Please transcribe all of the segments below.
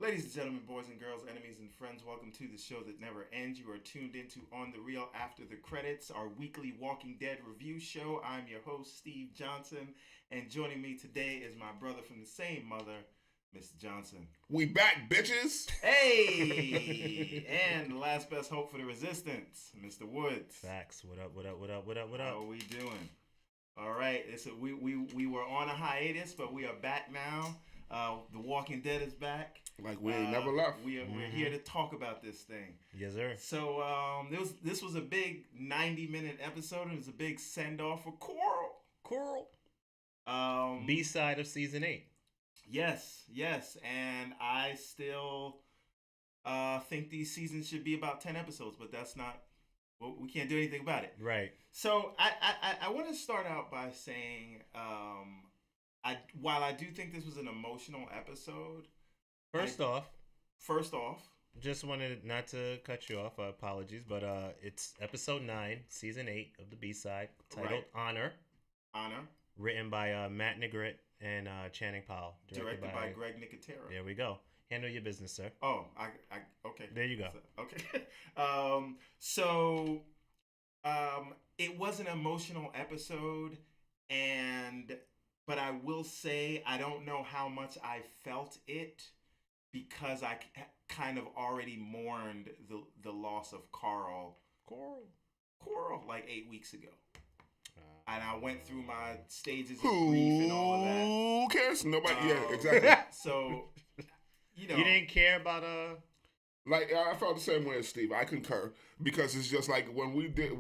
Ladies and gentlemen, boys and girls, enemies and friends, welcome to the show that never ends. You are tuned into On the Real After the Credits, our weekly Walking Dead review show. I'm your host, Steve Johnson, and joining me today is my brother from the same mother, Mr. Johnson. We back, bitches. Hey! And the last best hope for the resistance, Mr. Woods. Facts. What up? What up? What up? What up? What How up? are we doing? All right, we were on a hiatus, but we are back now. The Walking Dead is back. Like we ain't never left. We're here to talk about this thing. Yes, sir. So this was a big 90-minute episode, and it was a big send off for Coral. B-side of season 8. Yes, and I still think these seasons should be about 10 episodes, but that's not. Well, we can't do anything about it. Right. So I want to start out by saying, while I do think this was an emotional episode. First off, just wanted not to cut you off. Apologies, but it's episode 9, season 8 of the B-side, titled Right. Honor, written by Matt Negrete and Channing Powell, directed by Greg Nicotero. There we go. Handle your business, sir. Oh, I okay. There you go. Okay. It was an emotional episode, but I will say I don't know how much I felt it because I kind of already mourned the loss of Coral like 8 weeks ago. And I went through my stages of grief and all of that. Who cares? Nobody. Yeah, exactly. So, You didn't care about Like I felt the same way as Steve. I concur because it's just like when we did.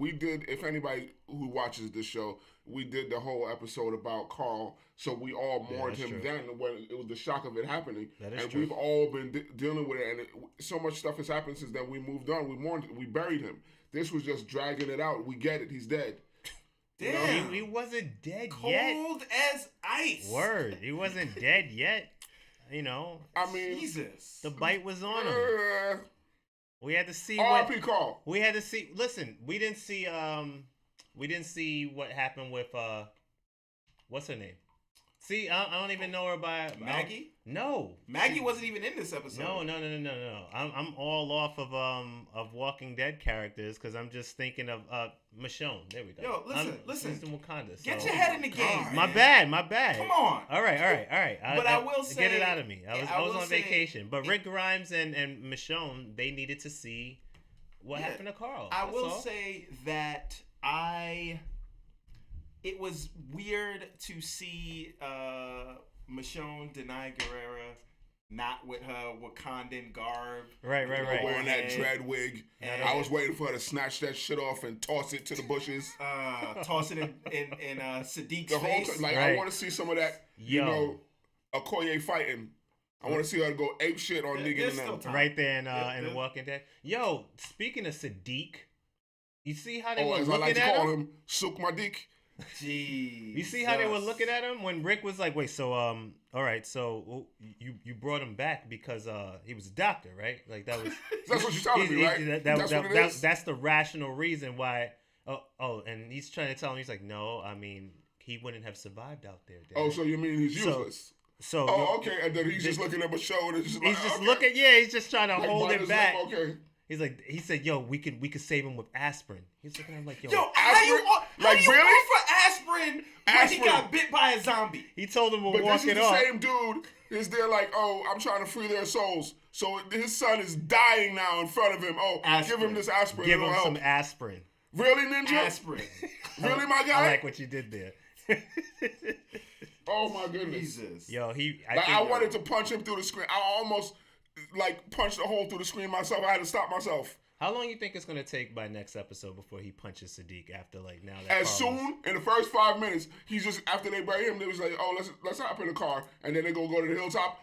If anybody who watches this show, we did the whole episode about Carl, so we all mourned him true. then when it was the shock of it happening. That is and true. we've all been dealing with it, and so much stuff has happened since then. We moved on. We mourned. We buried him. This was just dragging it out. We get it. He's dead. Damn. He wasn't dead Cold yet. as ice. Word. He wasn't dead yet. You know, I mean, Jesus. the bite was on him. We had to see R.P. Carl. we had to see. Listen, we didn't see what happened with what's her name? See, I don't even know her by Maggie? No, Maggie wasn't even in this episode. No. I'm all off of Walking Dead characters because I'm just thinking of Michonne. There we go. Yo, listen. She's in Wakanda. Get so- your head in the game. God. My man. bad. Come on. All right. But I will say, get it out of me. I was will on say- vacation, but Rick Grimes and Michonne, they needed to see what happened to Carl. I That's will all. say that it was weird to see Michonne Denai Guerrera not with her Wakandan garb. Right. Wearing that Okay. dread wig. And- I was waiting for her to snatch that shit off and toss it to the bushes. Toss it in Sadiq's The whole face. time, like Right. I want to see some of that. Yo. You know, Okoye fighting. I want to see her go ape shit on There- Negan there's and still them. time. Right there in Yeah. The Walking Dead. Yo, speaking of Sadiq, you see how they Oh, were as I like looking to at call him? him, Sook my dick. Jeez. You see how they were looking at him when Rick was like, "Wait, so all right, so you brought him back because he was a doctor, right? Like that was That's what you're telling me, right? That's what it is. That's the rational reason why. Oh, and he's trying to tell him, he's like, no, I mean, he wouldn't have survived out there. Dad. Oh, so you mean he's So- useless? So Oh, okay. And then he's just looking at my show and it's just like, he's just okay. looking. Yeah, he's just trying to Like, hold bite it his back. lip, okay. He's like, he said, yo, we could save him with aspirin. He's looking at him like, yo. Yo, how you Like, really? offer aspirin when he Aspirin. got bit by a zombie? He told him to But walk this is it the off. same dude. Is there like, oh, I'm trying to free their souls. So his son is dying now in front of him. Oh, Aspirin. give him this aspirin. Give It'll him help. some aspirin. Really, Ninja? Aspirin. Really, my I guy? like what you did there. Oh my goodness. Jesus. Yo, I wanted to punch him through the screen. I almost like punched a hole through the screen myself. I had to stop myself. How long you think it's gonna take by next episode before he punches Sadiq after like now that As Carl was- soon in the first 5 minutes, he's just after they bury him, they was like, "Oh, let's hop in the car," and then they go to the hilltop,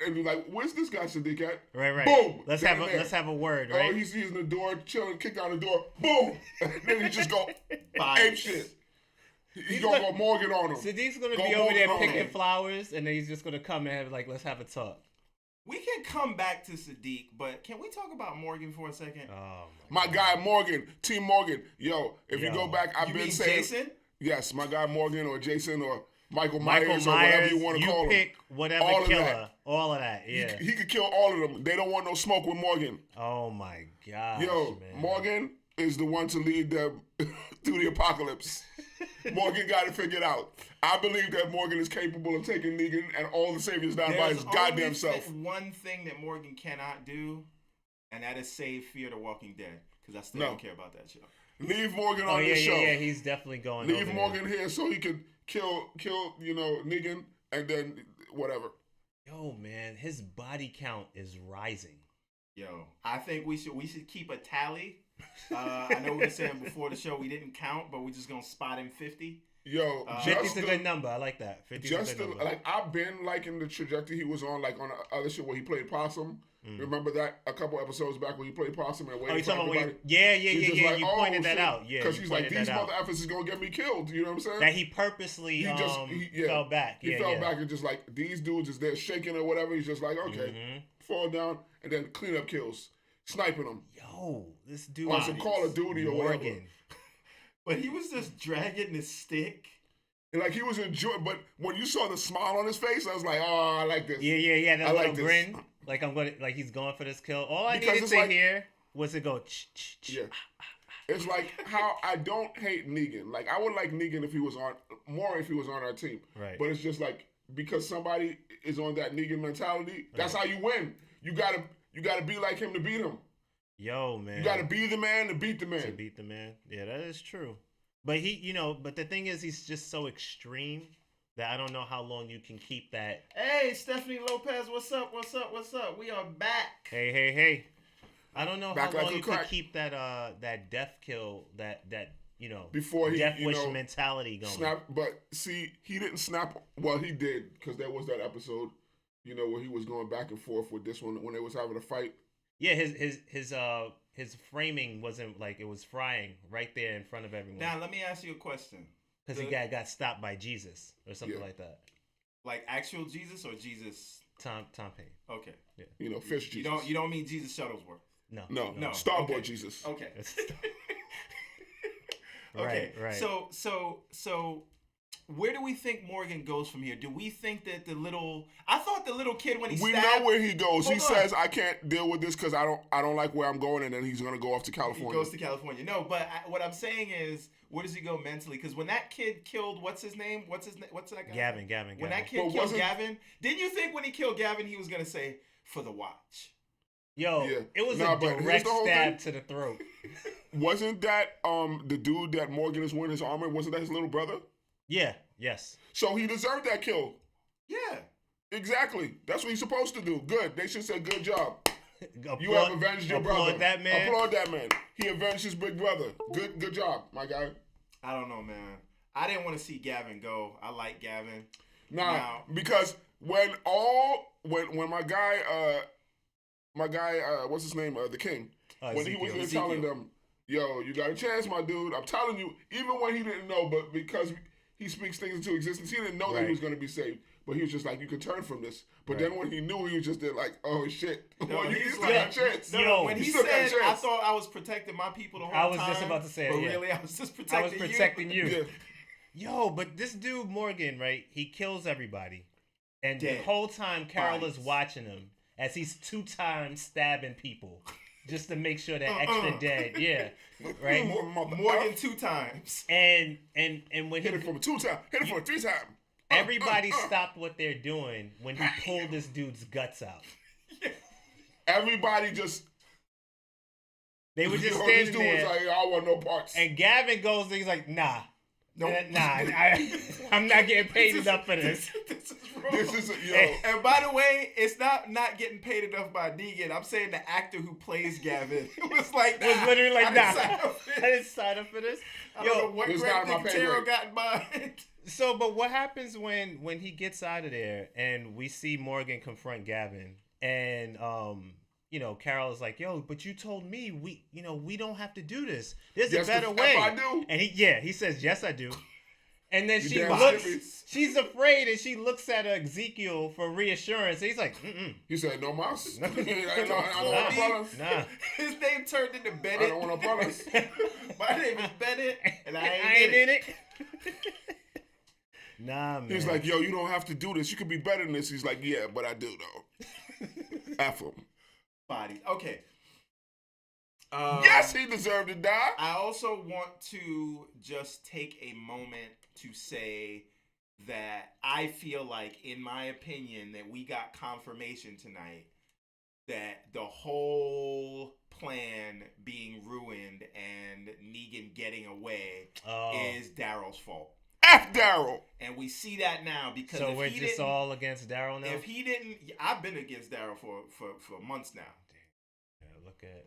and be like, "Where's this guy Sadiq at?" Right. Boom. Let's down have there. a word, Oh, right? he's using the door, chilling, kick down the door, boom, and then he just go Fire. ape shit. He's gonna go Morgan on him. Sadiq's gonna Go be over there Morgan on picking him. flowers, and then he's just gonna come and have like, let's have a talk. We can come back to Sadiq, but can we talk about Morgan for a second? Oh My guy Morgan, Team Morgan. Yo, if you Yo. go back, I've You been mean saying Jason? yes, my guy Morgan or Jason or Michael Myers, or whatever you want to call him. You pick whatever all killer. All of that, yeah. He could kill all of them. They don't want no smoke with Morgan. Oh, my gosh, Yo, man. Morgan is the one to lead them through the apocalypse. Morgan got it figured out. I believe that Morgan is capable of taking Negan and all the saviors down by his goddamn self. There's one thing that Morgan cannot do, and that is save Fear the Walking Dead, because I still don't care about that show. Leave Morgan on this show. Yeah, he's definitely going Leave Morgan here so he could kill Negan, and then whatever. Yo, man, his body count is rising. Yo, I think we should keep a tally. I know we were saying before the show we didn't count, but we're just gonna spot him 50. Yo, 50's a good number. I like that. 50's a good number. Like, I've been liking the trajectory he was on, like on the other shit where he played Possum. Remember that a couple episodes back when he played Possum and waited for everybody? Yeah. You pointed that out. Yeah, because he's like, these mother effers is gonna get me killed. You know what I'm saying? That he purposely fell back. He fell back and just like, these dudes is there shaking or whatever. He's just like, okay, fall down and then cleanup kills, sniping them. Yo, this dude on some Call of Duty or whatever. But he was just dragging the stick. And like he was enjoying, but when you saw the smile on his face, I was like, oh, I like this. Yeah. That little grin. Like he's going for this kill. All I needed to hear was it go. Yeah. It's like how I don't hate Negan. Like I would like Negan if he was on our team. Right. But it's just like because somebody is on that Negan mentality, that's how you win. You gotta be like him to beat him. Yo, man. You gotta be the man to beat the man. To beat the man. Yeah, that is true. But but the thing is, he's just so extreme that I don't know how long you can keep that. Hey, Stephanie Lopez, what's up? We are back. Hey. I don't know how long you can keep that death kill, that before he death wish mentality going. Snap, but see, he didn't snap. Well, he did because there was that episode, where he was going back and forth with this one when they was having a fight. Yeah, his framing wasn't like it was frying right there in front of everyone. Now let me ask you a question. Because he got stopped by Jesus or something like that. Like actual Jesus or Jesus? Tom Payne. Okay. Yeah. Fish Jesus. You don't mean Jesus Shuttlesworth? No. Starboy Jesus. Okay. Right. So where do we think Morgan goes from here? Do we think that I thought the little kid when he stabbed... We know where he goes. He says, I can't deal with this because I don't like where I'm going, and then he's going to go off to California. He goes to California. No, but what I'm saying is, where does he go mentally? Because when that kid killed, what's that guy? Gavin. When that kid killed Gavin, didn't you think when he killed Gavin, he was going to say, for the watch? Yo, it was a direct stab to the throat. Wasn't that the dude that Morgan is wearing his armor? Wasn't that his little brother? Yeah. Yes. So he deserved that kill. Yeah. Exactly. That's what he's supposed to do. Good. They should say, good job. You have avenged your brother. Applaud that man. Applaud that man. He avenged his big brother. Good job, my guy. I don't know, man. I didn't want to see Gavin go. I like Gavin. Because when my guy, what's his name? The King. When he was there telling them, yo, you got a chance, my dude. I'm telling you, even when he didn't know, but because he speaks things into existence, he didn't know that he was going to be saved. But he was just like, you can turn from this. But then when he knew, he was just there like, oh, shit. He's like, a chance. When he said, I thought I was protecting my people the whole time. I was just about to say it, But really, I was just protecting you. Yeah. Yo, but this dude, Morgan, right, he kills everybody. And the whole time, Carol is watching him as he's 2 times stabbing people. Just to make sure they're extra dead. Yeah. Right? Morgan 2 times. And when he... Hit it from 2 times. Hit it from 3 times. Everybody stopped what they're doing when he pulled this dude's guts out. Everybody just... They were just standing there. This dude was like, I want no parts. And Gavin goes, he's like, nah. Nope. I'm not getting paid enough for this. This is wrong. And by the way, it's not getting paid enough by Negan. I'm saying the actor who plays Gavin. It was like, it was literally like, I didn't sign up for this. I don't know what Greg Nicotero got in mind. So, but what happens when he gets out of there and we see Morgan confront Gavin and Carol is like, yo, but you told me we don't have to do this. There's a better way. I do. And he says, yes, I do. And then she's afraid and she looks at Ezekiel for reassurance. And he's like, He said, no mas. I don't want no problems. Nah. His name turned into Bennett. I don't want no problems. My name is Bennett and I ain't in it. Nah, man. He's like, yo, you don't have to do this. You could be better than this. He's like, yeah, but I do though. F him. Bodies. Okay. Yes, he deserved to die. I also want to just take a moment to say that I feel like, in my opinion, that we got confirmation tonight that the whole plan being ruined and Negan getting away is Daryl's fault. F Daryl. And we see that now because so we're just all against Daryl now. If he didn't, I've been against Daryl for months now. Look at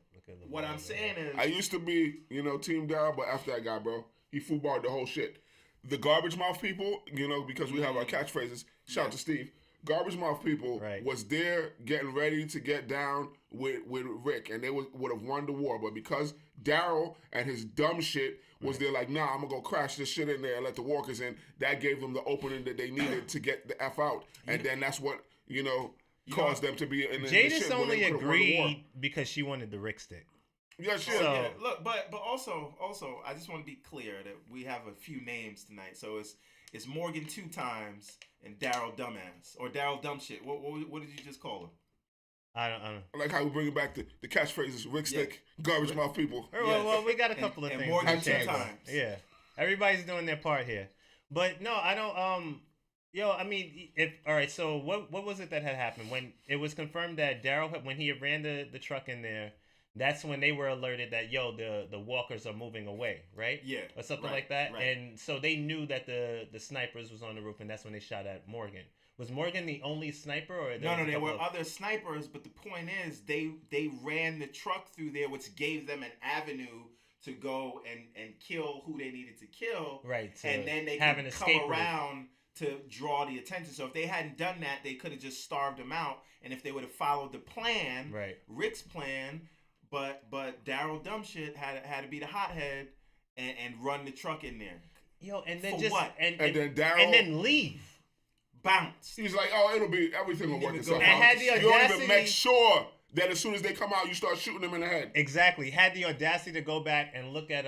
what I'm saying is, I used to be, Team Daryl, but after that guy, bro, he footballed the whole shit. The garbage mouth people, because we have our catchphrases. Shout out to Steve. Garbage mouth people was there getting ready to get down with Rick, and they would have won the war. But because Daryl and his dumb shit was there, like, nah, I'm gonna go crash this shit in there and let the walkers in. That gave them the opening that they needed to get the F out, and then that's what caused them to be in the Jadis shit only agreed because she wanted the Rick stick. Yeah, sure. Yeah. Look, but also, I just want to be clear that we have a few names tonight. So it's Morgan 2 times and Daryl Dumbass or Daryl Dumb Shit. What did you just call him? I don't. I like how we bring back the catchphrases: Rick Stick, garbage mouth people. Well, we got a couple of things. Morgan 2 times. Yeah, everybody's doing their part here. But no, I don't. I mean, all right. So what was it that had happened when it was confirmed that Daryl, when he ran the truck in there? That's when they were alerted that the walkers are moving away, right? Yeah, or something like that. Right. And so they knew that the snipers was on the roof, and that's when they shot at Morgan. Was Morgan the only sniper, or no? There were other snipers, but the point is they ran the truck through there, which gave them an avenue to go and kill who they needed to kill. Right. And then they could come around to draw the attention. So if they hadn't done that, they could have just starved them out. And if they would have followed the plan, Rick's plan. But Daryl Dumbshit had to be the hothead and run the truck in there. And then for what? And then Daryl and then leave. Bounce. He's like, everything will work itself out. And had the you don't even make sure that as soon as they come out, you start shooting them in the head. Exactly. Had the audacity to go back and look at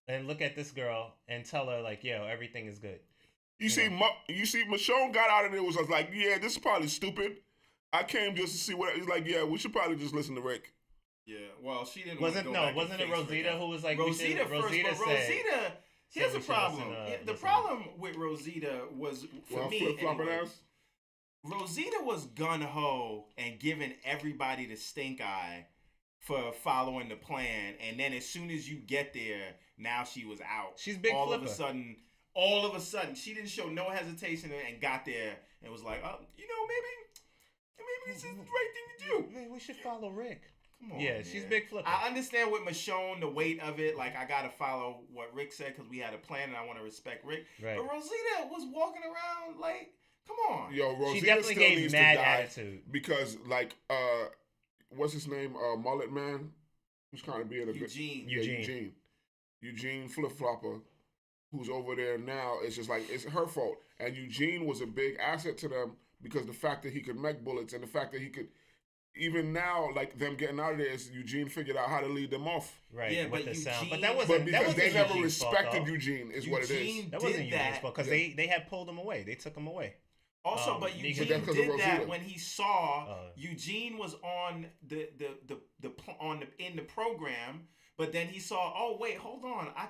this girl and tell her like, yo, everything is good. You see, Michonne got out of there. Was like, yeah, this is probably stupid. I came just to see what. He's like, yeah, we should probably just listen to Rick. Yeah, well, she didn't. Wasn't it Rosita who was like Rosita first? Rosita said, here's the problem. The problem with Rosita was for me. Anyway, Rosita was gun ho and giving everybody the stink eye for following the plan, and then as soon as you get there, now she was out. She's big. All of a sudden, she didn't show no hesitation and got there and was like, maybe this is the right thing to do. Man, we should follow Rick. Come on, yeah, she's big flipper. I understand with Michonne, the weight of it. Like, I got to follow what Rick said because we had a plan and I want to respect Rick. Right. But Rosita was walking around like, come on. Yo, Rosita she definitely still gave needs mad to die attitude. Because, what's his name? Mullet Man? Who's kind of being a Eugene. Eugene Flip-Flopper, who's over there now. It's just like, it's her fault. And Eugene was a big asset to them because the fact that he could make bullets and the fact that he could... Even now, like them getting out of there, is Eugene figured out how to lead them off. Right, yeah, with the Eugene, sound. But that wasn't because they never Eugene's respected fault, Eugene, is what it is. That wasn't Eugene's fault because they had pulled him away. They took him away. Also, but Eugene did that when he saw Eugene was on in the program, but then he saw, oh wait, hold on, I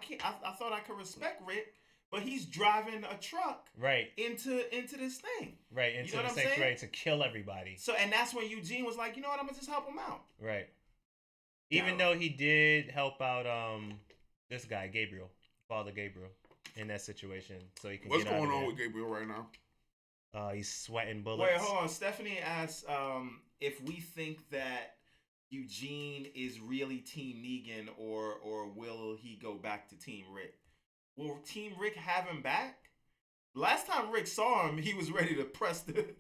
thought I could respect Rick. But he's driving a truck into this thing. Right, into the sanctuary to kill everybody. So, and that's when Eugene was like, you know what, I'm going to just help him out. Right. Even though he did help out this guy, Gabriel, Father Gabriel, in that situation. So he can What's going on with Gabriel right now? He's sweating bullets. Wait, hold on. Stephanie asked if we think that Eugene is really Team Negan or will he go back to Team Rick? Will Team Rick have him back? Last time Rick saw him, he was ready to press the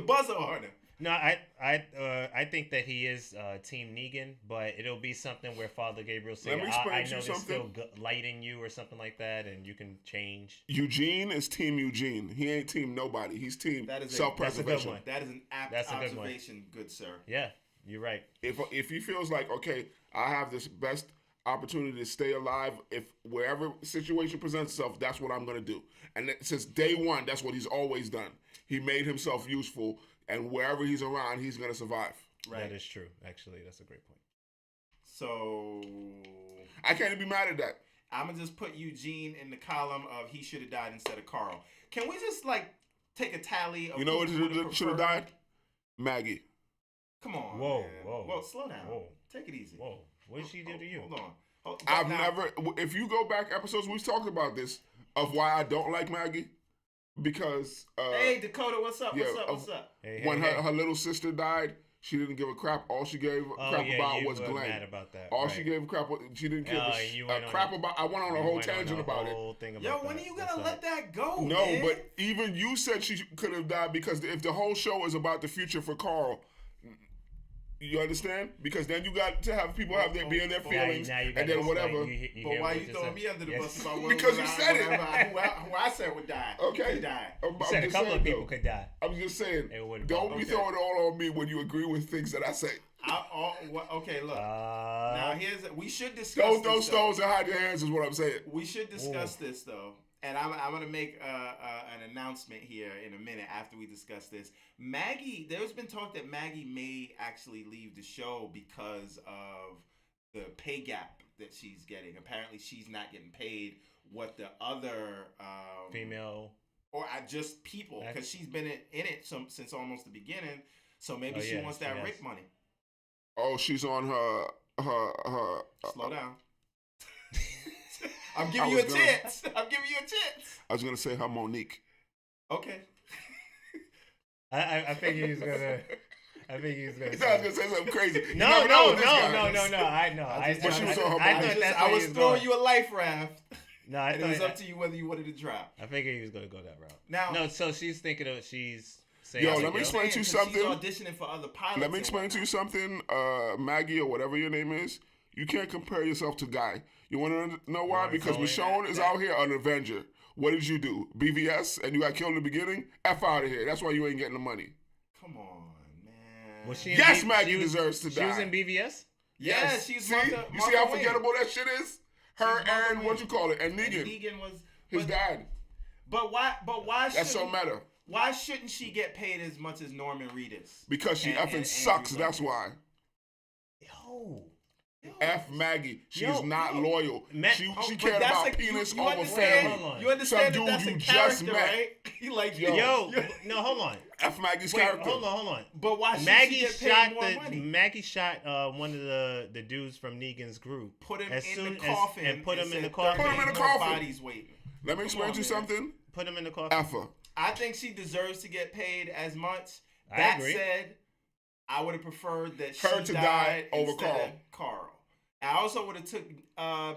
buzzer on him. No, I think that he is Team Negan, but it'll be something where Father Gabriel says, I know they're still lighting you or something like that, and you can change. Eugene is Team Eugene. He ain't Team nobody. He's Team self-preservation. That is an apt observation, good sir. Yeah, you're right. If he feels like, okay, I have this best opportunity to stay alive, if wherever situation presents itself, that's what I'm going to do. And since day one, that's what he's always done. He made himself useful, and wherever he's around, he's going to survive. Right. That is true. Actually, that's a great point. So I can't even be mad at that. I'm gonna just put Eugene in the column of he should have died instead of Carl. Can we just take a tally of you know what should have died? Maggie. Come on. Whoa, man. whoa. Slow down. Whoa. Take it easy. Whoa. What did she do to you? Hold on. I've never. If you go back episodes, we've talked about this of why I don't like Maggie. Because hey Dakota, what's up? Yeah, what's up? When her little sister died, she didn't give a crap. All she gave a crap about was Glenn. Mad about that. All she gave a crap. She didn't give a crap about. I went on a whole tangent about it. Yo, when are you gonna let that go? No, man? but even you said she could have died because if the whole show is about the future for Carl. You understand? Because then you got to have people be in their feelings, and then whatever. But why you throwing me under the bus about because you said it? Who I said would die? Okay, could die. You said a couple of people could die. I'm just saying. Don't be throwing it all on me when you agree with things that I say. Okay, look. Now we should discuss. Don't throw stones and hide your hands is what I'm saying. We should discuss this though. And I'm going to make an announcement here in a minute after we discuss this. Maggie, there's been talk that Maggie may actually leave the show because of the pay gap that she's getting. Apparently, she's not getting paid what the other female or just people, because she's been in it since almost the beginning. So maybe she wants that Rick money. Oh, she's on her. Slow down. I'm giving you a chance. I was gonna say her Monique. Okay. I think he was gonna. I think he was gonna. I was gonna say something crazy. No. I know. I was throwing you a life raft. No, it was up to you whether you wanted to drop. I figured he was gonna go that route. Now, so she's thinking of saying. Yo, let me explain to you something. She's auditioning for other pilots. Let me explain to you something, Maggie or whatever your name is. You can't compare yourself to Guy. You want to know why? Because Michonne is out here an Avenger. What did you do? BVS and you got killed in the beginning? F out of here. That's why you ain't getting the money. Come on, man. Was she Maggie deserves to die. She was in BVS? Yeah, she's See? Martha You see how Wayne. forgettable that shit is? Her and what you call it? And Negan. Negan was his dad. But why That's so meta. Why shouldn't she get paid as much as Norman Reedus? Because she effing sucks, that's why. Yo. F Maggie. She's not loyal. She cared about penis over family. You understand some that's dude a you character, just met. Right? You like yo, no, hold on. F Maggie's character. Hold on. But why should Maggie she get paid more money? Maggie shot one of the dudes from Negan's group. Put him in the coffin and put him in the coffin. Put him in the coffin. Bodies waiting. Let me explain to you something. Put him in the coffin. F her. I think she deserves to get paid as much. I agree. Said, I would have preferred that her to die over Carl. I also would have took I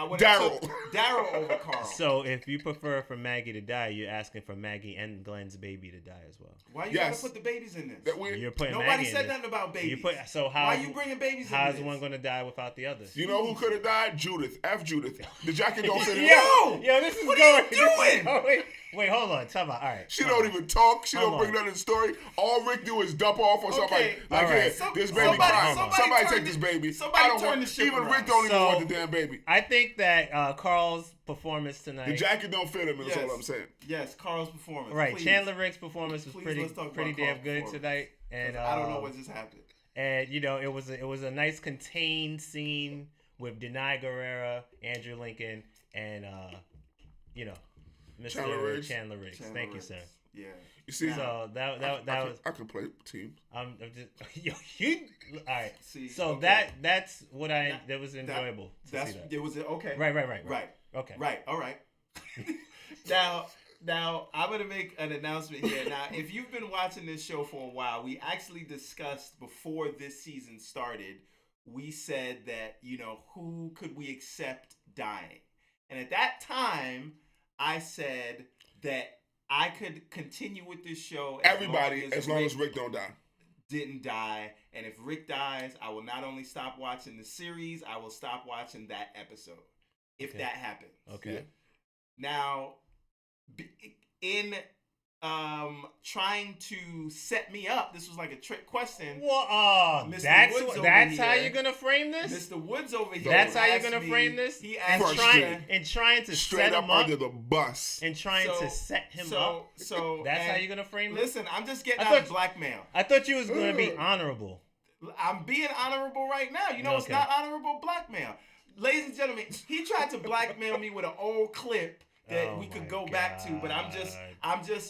would have took Daryl over Carl. So if you prefer for Maggie to die, you're asking for Maggie and Glenn's baby to die as well. Why you gotta put the babies in this? You're putting Nobody Maggie said nothing about babies. Why are you bringing babies in How's one gonna die without the others? You know who could have died? Judith. F Judith. The jacket don't fit in. Yo, this is what going. Are you doing? Wait, hold on. Talk about. All right. She don't even talk. She don't bring nothing to the story. All Rick do is dump off on somebody. Like, hey, this baby crying. Somebody take this baby. I don't want. Even Rick don't even want the damn baby. I think that Carl's performance tonight. The jacket don't fit him. Is all I'm saying. Yes, Carl's performance. Right, please. Chandler Rick's performance was pretty damn good tonight. And I don't know what just happened. And it was a nice contained scene with Denai Guerrera, Andrew Lincoln, and Mr. Chandler Riggs. Thank you, sir. Yeah. You see, so that was. I can play team. I'm just all right. See, so that's what that was enjoyable. It was okay. Right. Okay. Right. All right. Now I'm gonna make an announcement here. Now, if you've been watching this show for a while, we actually discussed before this season started. We said that who could we accept dying, and at that time, I said that I could continue with this show. Everybody, as long as Rick don't die. Didn't die. And if Rick dies, I will not only stop watching the series, I will stop watching that episode. If that happens. Okay. Now, in trying to set me up. This was like a trick question. Well, that's how you're gonna frame this. Mr. Woods over here. That's how you're gonna frame this. He asked trying to straight set up him up under the bus and trying to set him up. So that's how you're gonna frame this. Listen, I'm just getting out of blackmail. I thought you was gonna be honorable. I'm being honorable right now. You know, It's not honorable blackmail. Ladies and gentlemen, he tried to blackmail me with an old clip that we could go back to, but I'm just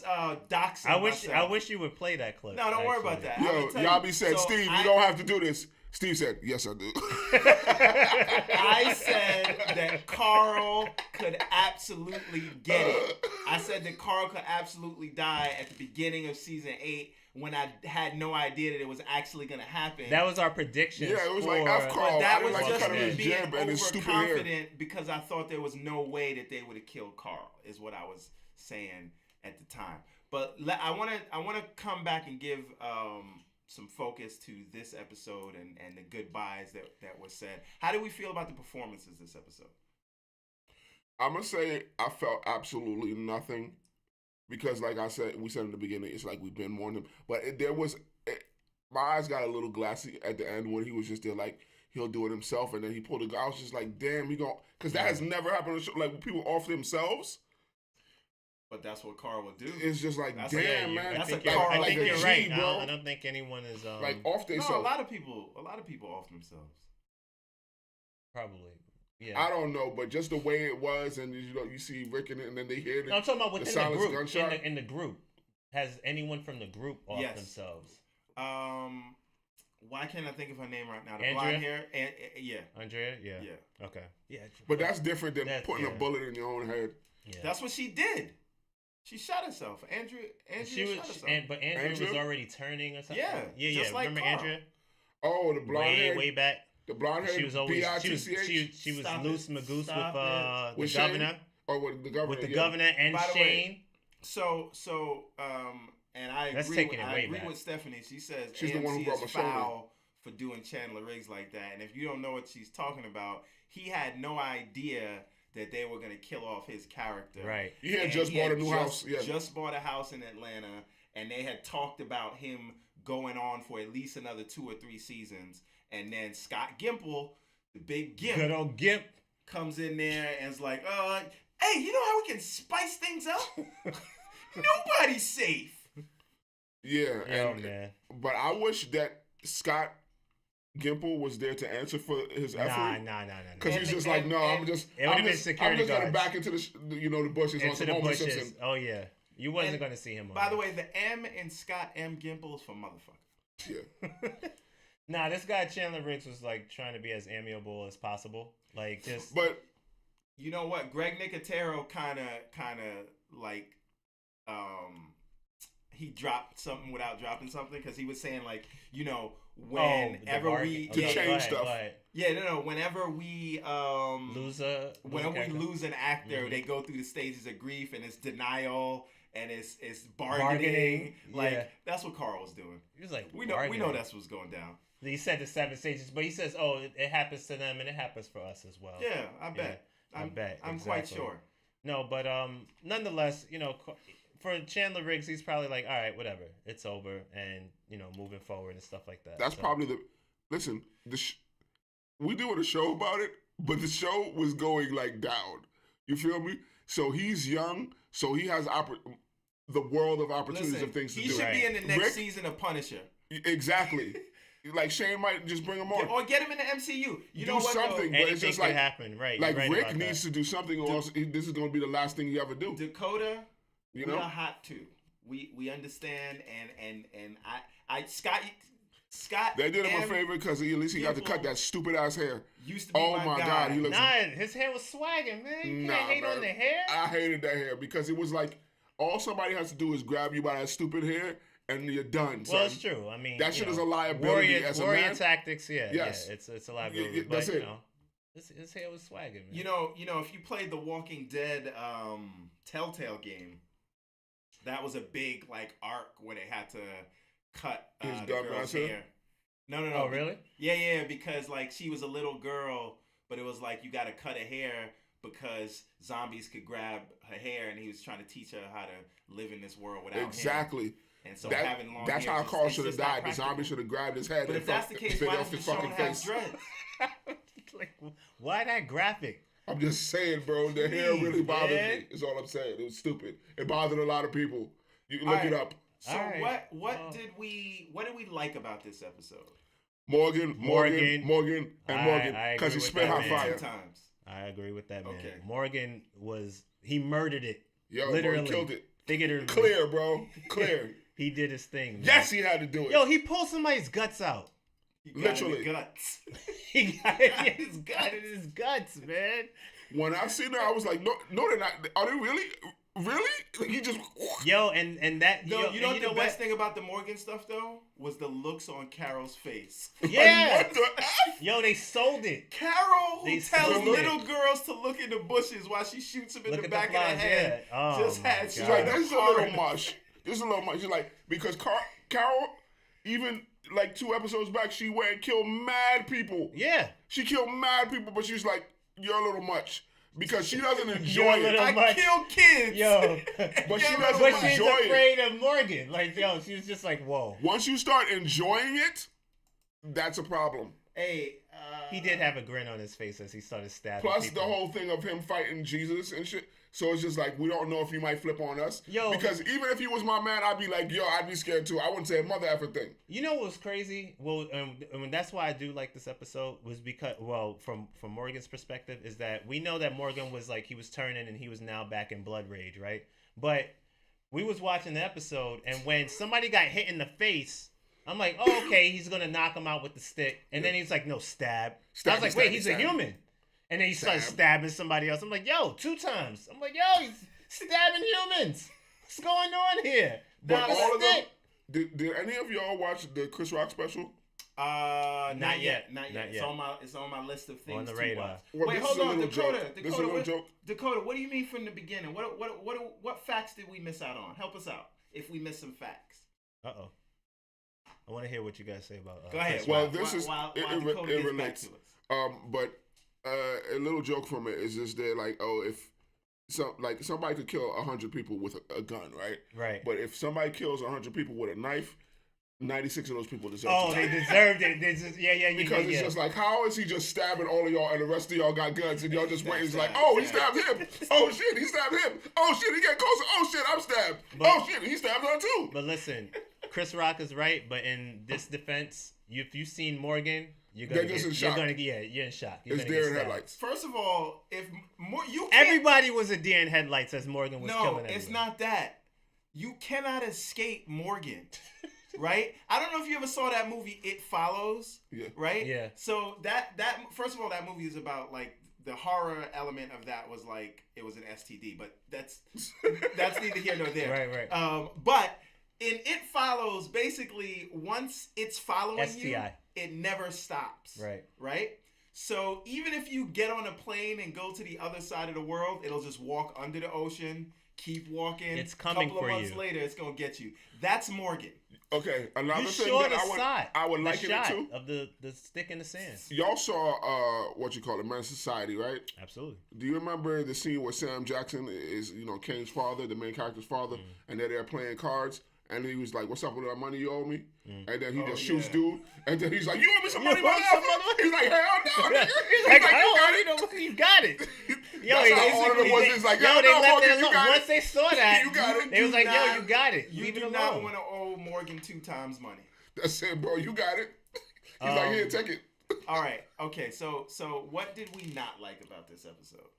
doxing myself. I wish you would play that clip. No, don't worry about that. Yo, Yabi said, Steve, you don't have to do this. Steve said, yes, I do. I said that Carl could absolutely get it. I said that Carl could absolutely die at the beginning of season 8 when I had no idea that it was actually going to happen. That was our prediction. Yeah, it was like F Carl. That was just me being overconfident because I thought there was no way that they would have killed Carl, is what I was saying at the time. But I want to come back and give some focus to this episode and the goodbyes that were said. How do we feel about the performances this episode? I'm going to say I felt absolutely nothing. Because, like I said, we said in the beginning, it's like we've been warning him. But my eyes got a little glassy at the end when he was just there, like, he'll do it himself. And then he pulled a guy. I was just like, damn, because that has never happened on the show. Like, when people off themselves. But that's what Carl would do. It's just like, man. I think you're right. Bro. I don't think anyone is like off themselves. No, a lot of people off themselves. Probably. Yeah. I don't know, but just the way it was, and you see Rick in it, and then they hear I'm talking about within the group. Gunshot. In the group, has anyone from the group off themselves? Why can't I think of her name right now? The Andrea? blonde hair, yeah. Andrea, yeah. Okay, yeah. But that's different than putting a bullet in your own head. Yeah. That's what she did. She shot herself. Andrea shot herself. But Andrea was already turning or something. Yeah. Just like remember Carl. Andrea? Oh, the blonde hair. Way back. The blonde hair. She was always she was loose Magoose with the governor. Oh, with the governor. With the governor and Shane. So and I agree with Stephanie. She says she's AMC the one who brought is foul for doing Chandler Riggs like that. And if you don't know what she's talking about, he had no idea that they were going to kill off his character. Right. He had just bought a new house. Yeah. Just bought a house in Atlanta, and they had talked about him going on for at least another 2 or 3 seasons. And then Scott Gimple, the big Gimp, good old Gimp, comes in there and is like, hey, you know how we can spice things up? Nobody's safe. Yeah, man. But I wish that Scott Gimple was there to answer for his effort. Nah. Because he's just like, I'm just gonna back into the bushes on some Homer Simpson. Oh yeah, you wasn't gonna see him. By the way, the M in Scott M Gimple is for motherfucker. Yeah. Nah, this guy Chandler Riggs was like trying to be as amiable as possible, like just. But you know what, Greg Nicotero kind of like, he dropped something without dropping something because he was saying like, whenever we change stuff. Whenever we lose an actor, they go through the stages of grief and it's denial. And it's bargaining. That's what Carl was doing. He was like, we know that's what's going down. He said the 7 stages, but he says, it happens to them and it happens for us as well. Yeah, I bet. I bet. I'm quite sure. No, but nonetheless, for Chandler Riggs, he's probably like, all right, whatever, it's over, and moving forward and stuff like that. That's probably we doing a show about it, but the show was going like down. You feel me? So he's young, so he has the world of opportunities of things to do. He should be in the next season of Punisher. Exactly. Like Shane might just bring him on, or get him in the MCU. You know what? Something, but it's just like happen, right? Like Rick needs to do something, or else this is going to be the last thing he ever do. Dakota, we are hot too. We understand, and Scott. They did him a favor because at least he got to cut that stupid ass hair. Used to be my guy. God, he looks. His hair was swagging, man. You can't hate on the hair. I hated that hair because it was like all somebody has to do is grab you by that stupid hair. And you're done. Well, it's true. I mean, that shit is a liability as a man. Warrior tactics, yes. It's a liability. That's but, it. His hair was swagging, man. If you played the Walking Dead Telltale game, that was a big arc where they had to cut the girl's hair. No. Oh, really? Yeah, because she was a little girl, but it was like you got to cut her hair because zombies could grab her hair, and he was trying to teach her how to live in this world without him. Exactly. And so having long that's hair, how Carl should have died. The zombie should have grabbed his head. But if that's the case, why does Michonne have dreads? Like, why that graphic? I'm just saying, bro. The hair really bothered me. Is all I'm saying. It was stupid. It bothered a lot of people. You can look it up. So what did we like about this episode? Morgan, because he spit hot fire. Times. I agree with that, man. Okay. Morgan he murdered it. Yo, literally bro, he killed it. Figuratively. Clear, bro. Clear. He did his thing. Man. Yes, he had to do it. Yo, he pulled somebody's guts out. Literally. Guts. He got it in his guts, man. When I seen that, I was like, no, they're not. Are they really? Really? Like he just. Yo, and that. No, you know the best thing about the Morgan stuff though was the looks on Carol's face. Yeah. Like, what the F? Yo, they sold it. Carol, who tells little girls to look in the bushes while she shoots them in the back of the head, just had. She's like, that's a little much. This is a little much. She's like, because Carol, even like 2 episodes back, she went and killed mad people. Yeah. She killed mad people, but she's like, you're a little much. Because she doesn't enjoy it. I kill kids. Yo. But she doesn't but enjoy she's it. afraid of Morgan. Like, yo, she was just like, whoa. Once you start enjoying it, that's a problem. Hey, he did have a grin on his face as he started stabbing Plus people. the whole thing of him fighting Jesus and shit. So it's just like, we don't know if he might flip on us. Yo. Because even if he was my man, I'd be like, yo, I'd be scared too. I wouldn't say a mother effer thing. You know what was crazy? Well, that's why I do like this episode was because, well, from Morgan's perspective, is that we know that Morgan was like, he was turning and he was now back in blood rage, right? But we was watching the episode, and when somebody got hit in the face, I'm like, oh, okay, he's going to knock him out with the stick. And then he's like, no, stab. I was like, wait, he's a human. And then he starts stabbing somebody else. I'm like, yo, 2 times. I'm like, yo, he's stabbing humans. What's going on here? But all of them, did any of y'all watch the Chris Rock special? Not yet. It's on my list of things on the radar. To watch. Wait, hold on, Dakota. This is a little joke. Dakota, what do you mean from the beginning? What facts did we miss out on? Help us out if we missed some facts. Uh-oh. I want to hear what you guys say about. Go ahead. Well, it relates. But a little joke from it is just that, like, oh, if somebody could kill 100 people with a gun, right? Right. But if somebody kills 100 people with a knife, 96 of those people deserve. They deserved it. Because it's just like, how is he just stabbing all of y'all and the rest of y'all got guns and y'all just waiting? It's like, oh, he stabbed him. Oh shit, he stabbed him. Oh shit, he got closer. Oh shit, I'm stabbed. Oh shit, he stabbed her too. But listen, Chris Rock is right. But in this defense, if you've seen Morgan, you're in shock. You're in shock. It's deer in headlights. First of all, everybody was a deer in headlights as Morgan was killing everyone. No, it's not that. You cannot escape Morgan. Right? I don't know if you ever saw that movie It Follows. Yeah. Right? Yeah. So that first of all, that movie is about like the horror element of that was like it was an STD, but that's neither here nor there. Right. But in It Follows, basically once it's following STI. you, it never stops. Right. Right? So even if you get on a plane and go to the other side of the world, it'll just walk under the ocean, keep walking. It's coming for you. A couple of months later, it's gonna get you. That's Morgan. Okay, another thing that I would liken it to of the stick in the sand. Y'all saw what you call it, Men's Society, right? Absolutely. Do you remember the scene where Sam Jackson is, Kane's father, the main character's father, and they're there playing cards? And he was like, "What's up with that money you owe me?" And then he just shoots dude. And then he's like, "You owe me some money, motherfucker?" He's like, "Hell no!" He's like, "You got it." Yo, that's how all of it was. He's like, "Yo, they left it alone." Once they saw that, you got it. They was like, "Yo, you got it. You do not want to owe Morgan 2 times money." That's it, bro. You got it. He's like, "Here, take it." All right. Okay. So what did we not like about this episode?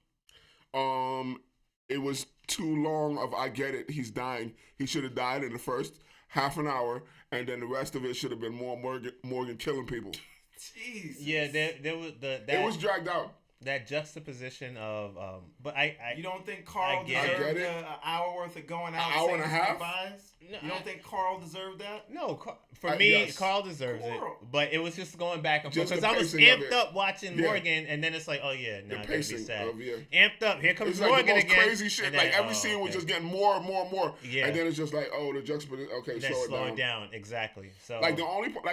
It was too long of I get it. He's dying. He should have died in the first half an hour, and then the rest of it should have been more Morgan killing people. Jeez. Yeah, there was it was dragged out. That juxtaposition of, but you don't think Carl deserved an hour worth of going out? An hour and a half? No, you don't think Carl deserved that? No, for me, yes. Carl deserves it. But it was just going back and forth because I was amped up watching Morgan, and then it's like, oh yeah, now I gotta be sad. Amped up, here comes Morgan again. It's like the most crazy shit. Then, like every scene was just getting more and more and more. Yeah. And then it's just like, oh, the juxtaposition. Okay, slow it down. Exactly. So like the only part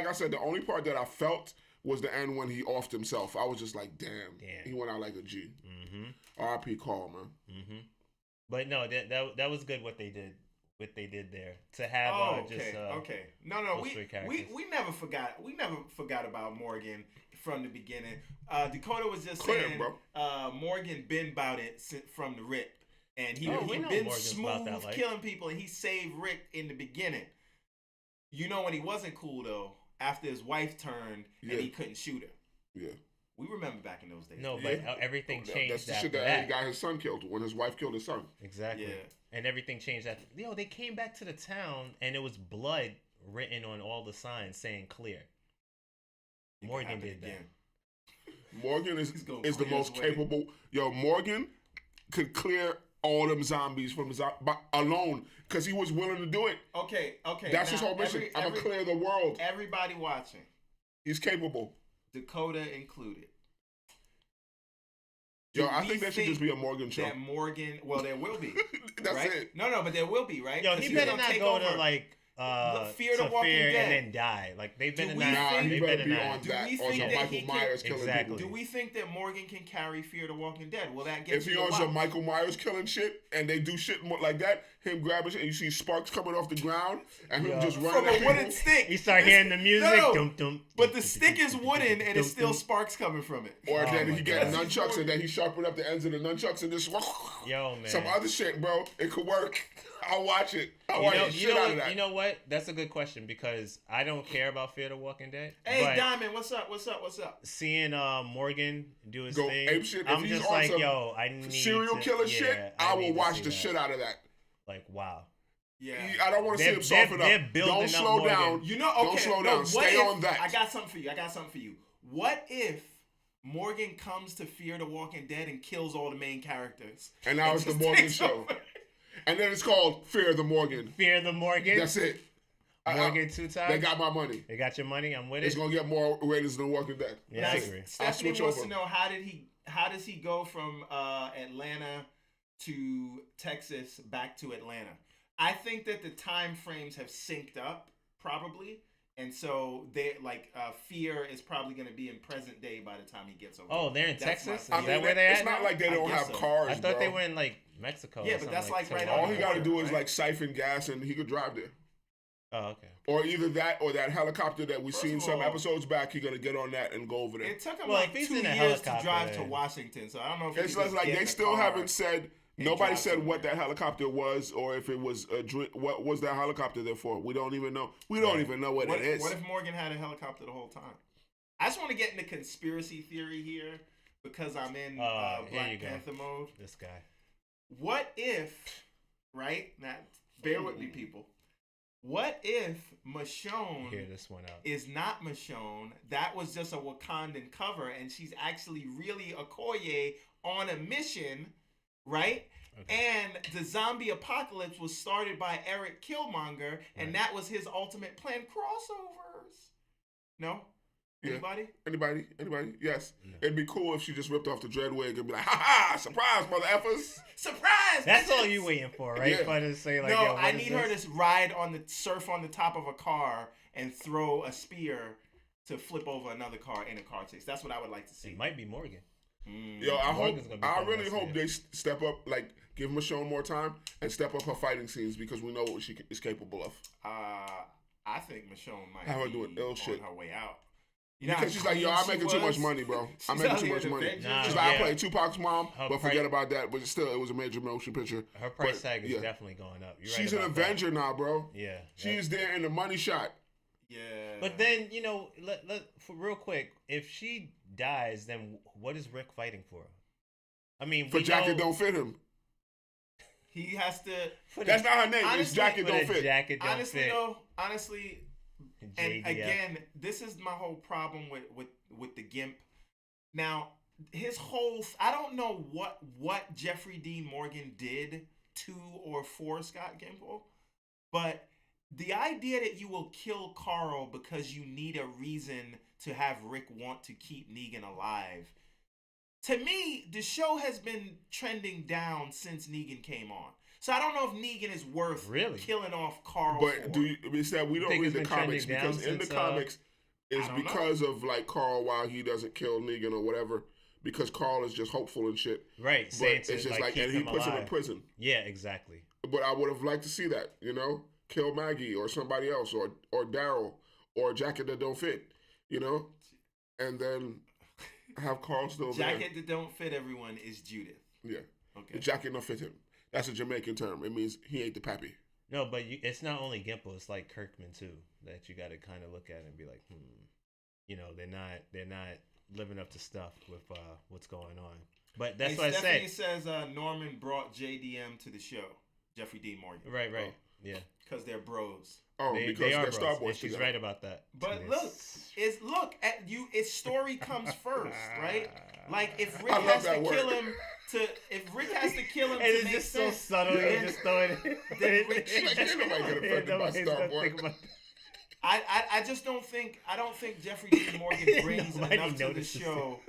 that I felt was the end when he offed himself. I was just like, damn. He went out like a G. R.I.P. Carl, man. But no, that was good what they did. What they did there to have okay. No, we never forgot about Morgan from the beginning. Dakota was just saying Morgan been about it from the rip, and he been Morgan's smooth killing people, and he saved Rick in the beginning. You know when he wasn't cool though, after his wife turned and he couldn't shoot her. Yeah. We remember back in those days. No, but everything changed. That's the shit that got his son killed when his wife killed his son. Exactly. Yeah. And everything changed after. They came back to the town and it was blood written on all the signs saying clear. Morgan did that. Morgan is the most capable. Morgan could clear all them zombies from alone because he was willing to do it. Okay. That's his whole mission. I'm gonna clear the world. Everybody watching. He's capable. Dakota included. I think that should just be a Morgan show. That Morgan, there will be. That's right? it. No, but there will be, right? He better not go to like Fear the Walking Dead and then die. Like they've been he better be on that. Or some Michael Myers killing people. Do we think that Morgan can carry Fear the Walking Dead? Will that get? If he on some Michael Myers killing shit and they do shit like that, him grabbing shit and you see sparks coming off the ground and him just running from a wooden stick. You start hearing the music. But the stick is wooden and it's still sparks coming from it. Or then he get nunchucks and then he sharpen up the ends of the nunchucks and just some other shit, bro. It could work. I'll watch it. I'll watch the shit out of that. You know what? That's a good question because I don't care about Fear the Walking Dead. Hey, Diamond, what's up? Seeing Morgan do his thing, ape shit. I'm just like, I need serial killer shit. I will watch the shit out of that. Like, wow. Yeah. I don't want to see him soften up. Don't slow down. Don't slow down. Stay on that. I got something for you. What if Morgan comes to Fear the Walking Dead and kills all the main characters? And now it's the Morgan show. And then it's called Fear the Morgan. Fear the Morgan? That's it. Morgan 2 times? They got my money. They got your money? I'm with it. It's going to get more ratings than Walking Dead. Yeah, I agree. Stephanie wants to know how does he go from Atlanta to Texas back to Atlanta? I think that the time frames have synced up, probably. And so they Fear is probably going to be in present day by the time he gets over. Oh, they're in Texas? Is that where they're at? It's not like they don't have cars. I thought they were in Mexico. Yeah, but that's right on. All he got to do is siphon gas and he could drive there. Oh, okay. Or either that or that helicopter that we seen some episodes back. He's gonna get on that and go over there. It took him 2 years to drive to Washington, so I don't know if it's like they still haven't said. Nobody said what that helicopter was, or if it was what was that helicopter there for. We don't even know. We don't even know what it is. What if Morgan had a helicopter the whole time? I just want to get into conspiracy theory here because I'm in Black Panther mode. This guy. What if, right? Now, bear with me, people. What if Michonne is not Michonne? That was just a Wakandan cover, and she's actually really Okoye on a mission, right? Okay. And the zombie apocalypse was started by Eric Killmonger, and that was his ultimate plan. Crossovers. No? Anybody? Anybody? Yes. No. It'd be cool if she just ripped off the dread wig and be like, ha, surprise, mother effers. Surprise! That's all you waiting for, right? Yeah. For to say like, no, I need her to ride surf on the top of a car and throw a spear to flip over another car in a car chase. That's what I would like to see. It might be Morgan. I really hope they step up, give Michonne more time and step up her fighting scenes because we know what she is capable of. I think Michonne might have her doing ill shit on her way out. Because she's like, I'm making too much money, bro. I'm making too much money. She's like, I played Tupac's mom, but forget about that. But still, it was a major motion picture. Her price tag is definitely going up. She's an Avenger now, bro. Yeah. She's there in the money shot. Yeah. But then, for real quick, if she dies, then what is Rick fighting for? I mean, for jacket don't fit him. He has to. That's not her name. It's jacket don't fit. Honestly. And again, this is my whole problem with the GIMP. Now, his whole I don't know what Jeffrey Dean Morgan did to or for Scott Gimple, but the idea that you will kill Carl because you need a reason to have Rick want to keep Negan alive. To me, the show has been trending down since Negan came on. So I don't know if Negan is worth killing off Carl. But it's that we don't read the comics because in the comics, is because of like Carl, why he doesn't kill Negan or whatever. Because Carl is just hopeful and shit. Right. But it's just like and he puts him in prison. Yeah, exactly. But I would have liked to see that, you know? Kill Maggie or somebody else or Daryl or Jacket That Don't Fit, you know? And then have Carl still there. Jacket That Don't Fit everyone is Judith. Yeah. Okay. The jacket don't fit him. That's a Jamaican term. It means he ain't the pappy. No, but it's not only Gimple. It's like Kirkman too that you got to kind of look at and be like, you know, they're not living up to stuff with what's going on. But that's what Stephanie I said. says Norman brought JDM to the show. Jeffrey Dean Morgan. Right. Oh. Yeah. Because they're bros. Oh, they because are they're Star Wars. She's right about that. But look, its story comes first, right? Like if Rick has to kill him if Rick has to kill him and to make just sense, so subtle, you just throw it. Ain't nobody get affected by Star Wars. I just don't think Jeffrey Dean Morgan brings enough to the show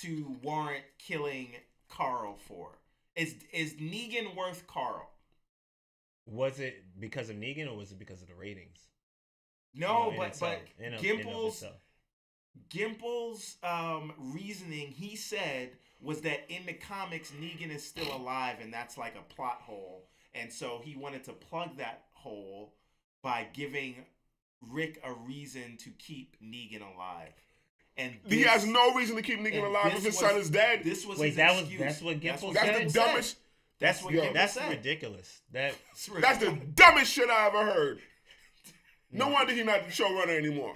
to warrant killing Carl for. Is Negan worth Carl? Was it because of Negan or was it because of the ratings? No, but Gimple's reasoning, he said, was that in the comics Negan is still alive and that's like a plot hole, and so he wanted to plug that hole by giving Rick a reason to keep Negan alive. And he has no reason to keep Negan alive if his son is dead. This was his excuse. That's what Gimple said? That's the dumbest. That's what Gimple That's said. ridiculous. That's the dumbest shit I ever heard. No wonder he's not the showrunner anymore.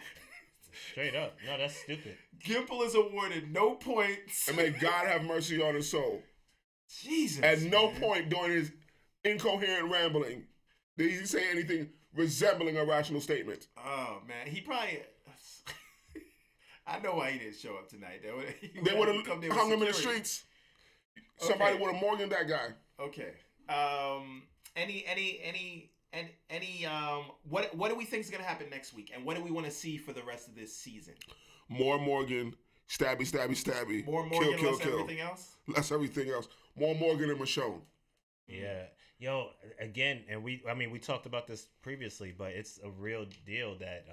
Straight up. No, that's stupid. Gimple is awarded no points. And may God have mercy on his soul. Jesus. At no point during his incoherent rambling did he say anything resembling a rational statement. Oh, man. He probably... I know why he didn't show up tonight. They would have hung him in the streets. Okay. Somebody would have Morganed that guy. Okay. What do we think is gonna happen next week, and what do we want to see for the rest of this season? More Morgan, stabby. More Morgan, kill, less everything else. Less everything else. More Morgan and Michonne. Yeah, yo, again, and we talked about this previously, but it's a real deal that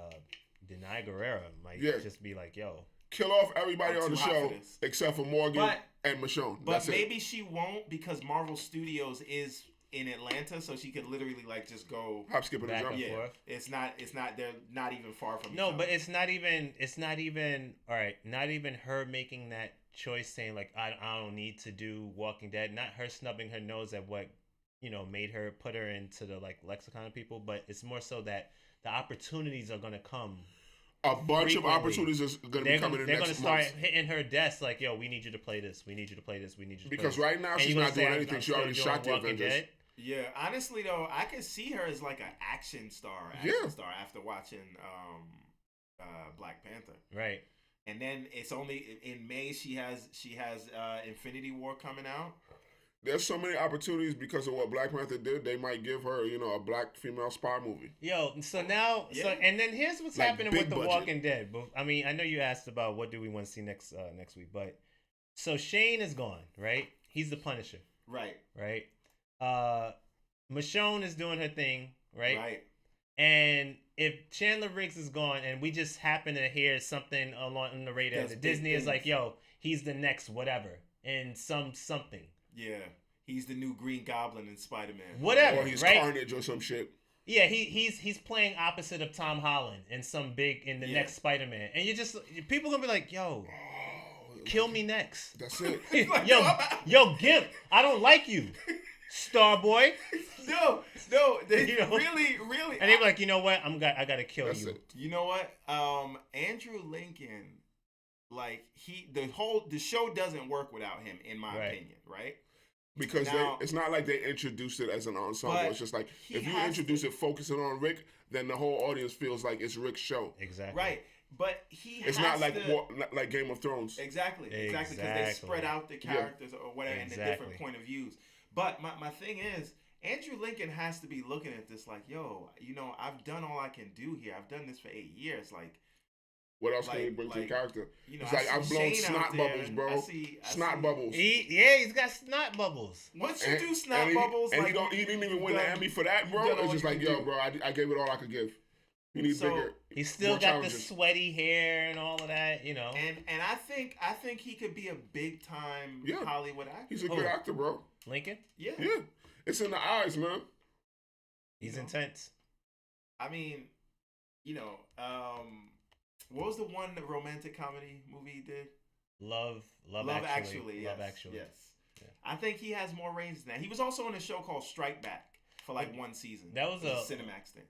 Denai Guerrera might just be like, yo, kill off everybody on the show except for Morgan and Michonne. But maybe she won't, because Marvel Studios is in Atlanta, so she could literally like just go hop, skip, and jump. Yeah, it's not. They're not even far from. No, but it's not even. All right, not even her making that choice, saying like, I don't need to do Walking Dead. Not her snubbing her nose at what made her put her into the like lexicon of people, but it's more so that the opportunities are gonna come. A bunch of opportunities is going to be coming in next month. They're going to start hitting her desk like, yo, we need you to play this. We need you to play this. We need you to play this. Because right now she's not doing anything. She already shot the Avengers. Yeah, honestly though, I could see her as like an action star after watching Black Panther. Right. And then it's only in May she has Infinity War coming out. There's so many opportunities because of what Black Panther did. They might give her, a black female spy movie. Yo, so now, and then here's what's happening with The Walking Dead. I mean, I know you asked about what do we want to see next week, so Shane is gone, right? He's the Punisher. Right. Right. Michonne is doing her thing, right? Right. And if Chandler Riggs is gone and we just happen to hear something on the radar that Disney is like, yo, he's the next whatever and something. Yeah, he's the new Green Goblin in Spider-Man. Whatever, or he's right? Carnage or some shit. Yeah, he's playing opposite of Tom Holland in the next Spider-Man, and people gonna be like, yo, kill me next. That's it. yo, Gimp, I don't like you, Starboy. No, really. And they be like, you know what? I gotta kill you. It. You know what? Andrew Lincoln. Like the show doesn't work without him, in my opinion, right? Because it's not like they introduced it as an ensemble. It's just like if you introduce it focusing on Rick, then the whole audience feels like it's Rick's show. Exactly. Right, but it's not like Game of Thrones. Exactly, because they spread out the characters or whatever and the different point of views. But my thing is, Andrew Lincoln has to be looking at this like, yo, I've done all I can do here. I've done this for 8 years, like. What else can you bring to the character? It's like, I've blown snot bubbles, bro. Snot bubbles. He's got snot bubbles. Once you do snot bubbles, and he didn't even win the Emmy for that, bro. It's just like, yo, bro, I gave it all I could give. He needs bigger. He's still got the sweaty hair and all of that, you know. And I think he could be a big time Hollywood actor. He's a good actor, bro. Lincoln? Yeah. Yeah. It's in the eyes, man. He's intense. I mean, what was the one romantic comedy movie he did? Love Actually. Yes. Love Actually. Yes. Yeah. I think he has more range than that. He was also in a show called Strike Back for like one season. That was a Cinemax thing.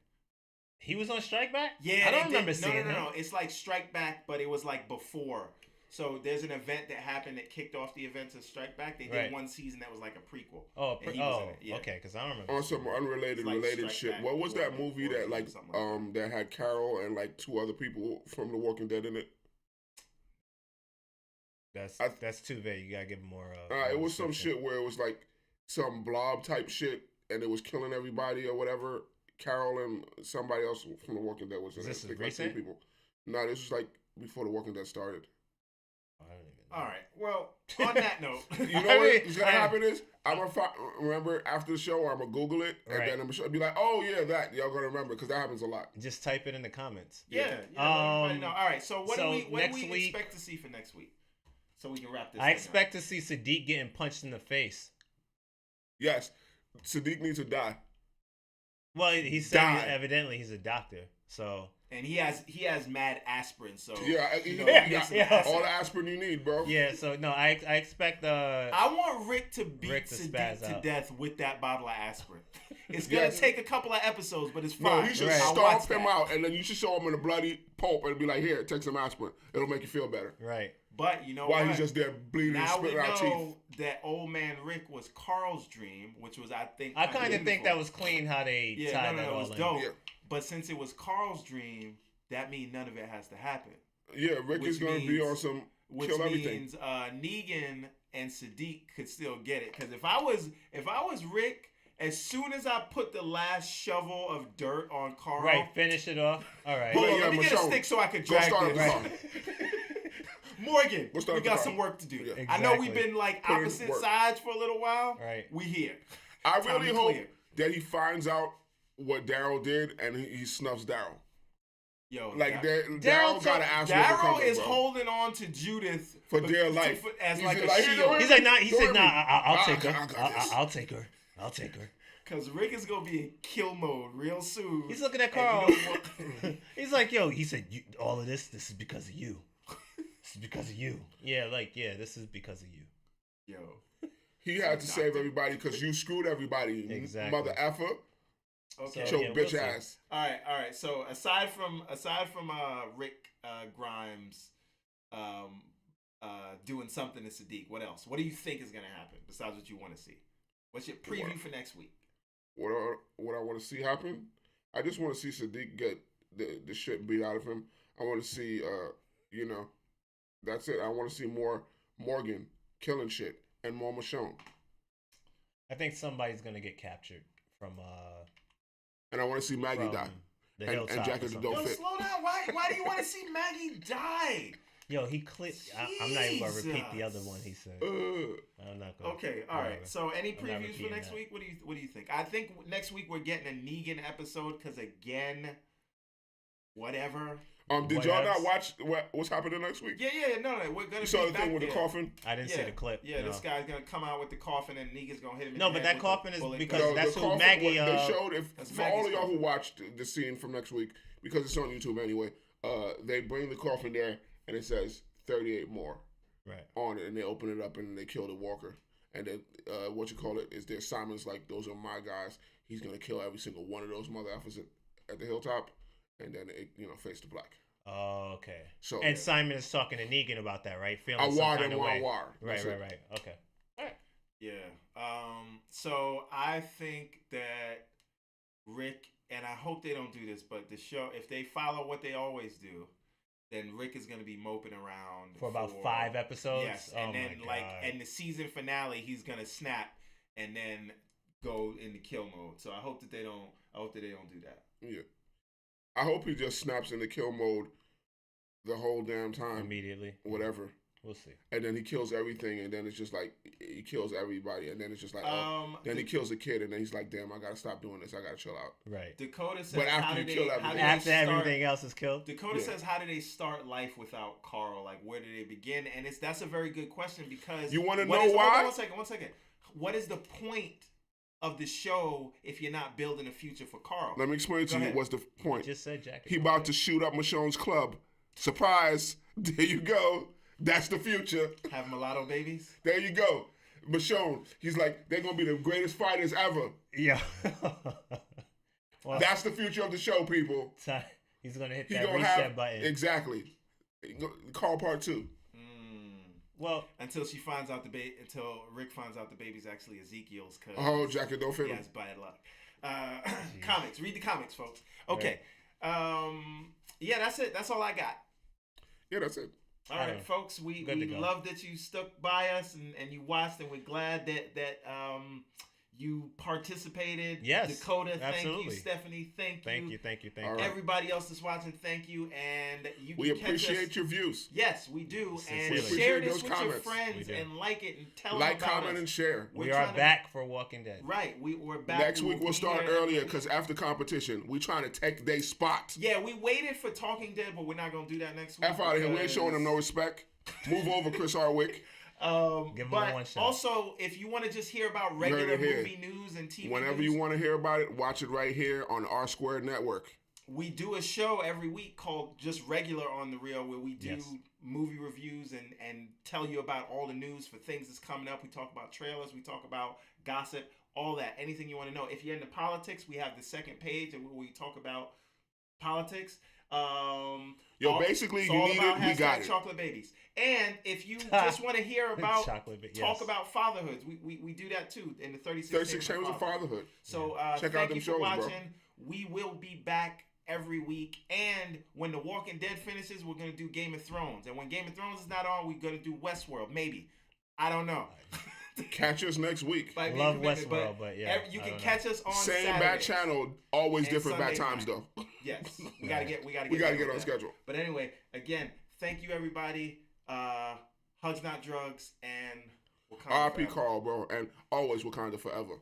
He was on Strike Back? Yeah. I don't remember seeing him. No. It's like Strike Back, but it was like before. So there's an event that happened that kicked off the events of Strike Back. They did one season that was like a prequel. Okay, because I don't remember. On some related shit. What was that movie that like that had Carol and like 2 other people from The Walking Dead in it? That's too vague. You gotta give more. It was some shit where it was like some blob type shit, and it was killing everybody or whatever. Carol and somebody else from The Walking Dead was in it. This is like recent? 3 people. No, this was like before The Walking Dead started. I don't even know. All right. Well, on that note, you know what's gonna happen is I'm gonna remember after the show. I'm gonna Google it and then I'm gonna be like, oh yeah, that y'all gonna remember because that happens a lot. Just type it in the comments. Yeah. Everybody know. All right. So what do we expect to see for next week? So we can wrap this. I expect to see Sadiq getting punched in the face. Yes, Sadiq needs to die. Well, he said evidently he's a doctor, so. And he has mad aspirin, so yeah, all the aspirin you need, bro. Yeah, so no, I expect I want Rick to beat Sadiq to death with that bottle of aspirin. It's gonna take a couple of episodes, but it's fine. No, you should stomp him out, and then you should show him in a bloody pulp and be like, "Here, take some aspirin. It'll make you feel better." Right. But you know why he's just there bleeding and spitting out teeth. Now we know that old man Rick was Carl's dream, which was I kind of think that was clean how they tied that all in. It was dope. Yeah. But since it was Carl's dream, that means none of it has to happen. Yeah, Rick is going to be on some kill everything. Which means Negan and Sadiq could still get it. Because if I was Rick, as soon as I put the last shovel of dirt on Carl, right, finish it off. All right. Hold on, let me get a stick so I can drag this. Right. Morgan, we got some work to do. Yeah. Exactly. I know we've been like opposite sides for a little while. Right. We here. I really hope that he finds out what Daryl did and he snuffs Daryl. Yo, like Daryl got to ask. Daryl is holding on to Judith for dear life as like a shield. He's like, nah. He said, nah. I'll take her. I'll take her. Because Rick is gonna be in kill mode real soon. He's looking at Carl. He's like, yo. He said, all of this is because of you. This is because of you. Yeah, this is because of you. Yo. He had to save everybody because you screwed everybody. Exactly. Mother effer. Okay. Choke bitch ass. All right. So aside from Rick Grimes doing something to Sadiq, what else? What do you think is gonna happen besides what you want to see? What's your preview for next week? What I want to see happen? I just want to see Sadiq get the shit beat out of him. I want to see that's it. I want to see more Morgan killing shit and more Michonne. I think somebody's gonna get captured from and I want to see Maggie die. And Jacket that don't fit. Slow down. Why do you want to see Maggie die? Yo, he clipped. I'm not even gonna repeat the other one he said. I'm not gonna. Okay, all right. So, any previews for next week? What do you think? I think next week we're getting a Negan episode because again, whatever. Did y'all not watch what's happening next week? Yeah. No. We're gonna. You saw the thing with the coffin? I didn't see the clip. Yeah, this guy's gonna come out with the coffin and Negan's gonna hit him. No, but that coffin is because that's who Maggie. They showed for all of y'all who watched the scene from next week because it's on YouTube anyway. They bring the coffin there and it says 38 more on it, and they open it up and they kill the walker. And then is their Simon's like, those are my guys. He's gonna kill every single one of those mother effers at the hilltop, and then it face to black. Oh, okay. So Simon is talking to Negan about that, right? Feeling some kind of way. Right. Okay. All right. Yeah. So I think that Rick, and I hope they don't do this, but the show, if they follow what they always do, then Rick is going to be moping around for about 5 episodes. Yes, and then and the season finale, he's going to snap and then go into kill mode. So I hope that they don't do that. Yeah. I hope he just snaps into kill mode the whole damn time. Immediately. Whatever. We'll see. And then he kills everything, and then it's just like he kills everybody, and then it's just like then he kills a kid, and then he's like, damn, I gotta stop doing this. I gotta chill out. Right. Dakota says, but after after everything else is killed. Dakota says, how did they start life without Carl? Like, where did they begin? And that's a very good question because you want to know why? One second. What is the point of the show if you're not building a future for Carl? Let me explain to you what's the point. You just said Jack. He about to shoot up Michonne's club. Surprise! There you go. That's the future. Have mulatto babies? There you go. Michonne, he's like, they're going to be the greatest fighters ever. Yeah. Well, that's the future of the show, people. He's going to hit that reset button. Exactly. Carl Part 2. Well, until she finds out until Rick finds out the baby's actually Ezekiel's cousin. Oh, Jack, don't feel it. Yes, bad luck. Comics. Read the comics, folks. Okay. Right. Yeah, that's it. That's all I got. Yeah, that's it. All right, folks. We love that you stuck by us and you watched, and we're glad that you participated. Yes, Dakota, absolutely. Thank you. Stephanie, thank you. Thank you. Right. Everybody else that's watching, thank you. And we appreciate your views. Yes, we do. Sincerely. And share this with your friends and like it and tell them about comment, and share. We are back for Walking Dead. Right, we're back. Next week we'll start earlier because after competition, we're trying to take their spot. Yeah, we waited for Talking Dead, but we're not gonna do that next week. F out of here. We ain't showing them no respect. Move over, Chris Hardwick. Give him one shot. Also, if you want to just hear about regular movie news and TV whenever you want to hear about it, watch it right here on the R Squared Network. We do a show every week called Just Regular on the Real, where we do movie reviews and tell you about all the news for things that's coming up. We talk about trailers, we talk about gossip, all that. Anything you want to know. If you're into politics, we have the second page where we talk about politics. Basically, you need it. We got it. Chocolate babies. And if you just want to hear about talk about fatherhoods, we do that too in the 36 Chambers of Fatherhood. So check out them you shows, for watching. Bro. We will be back every week, and when The Walking Dead finishes, we're gonna do Game of Thrones. And when Game of Thrones is not on, we're gonna do Westworld. Maybe, I don't know. Catch us next week. I love Westworld, but yeah, you can catch us on same Saturdays. bad channel, always different bad times though. Yes, we gotta get on schedule. But anyway, again, thank you everybody. Hugs not drugs, and R.I.P. Carl, bro, and always Wakanda forever.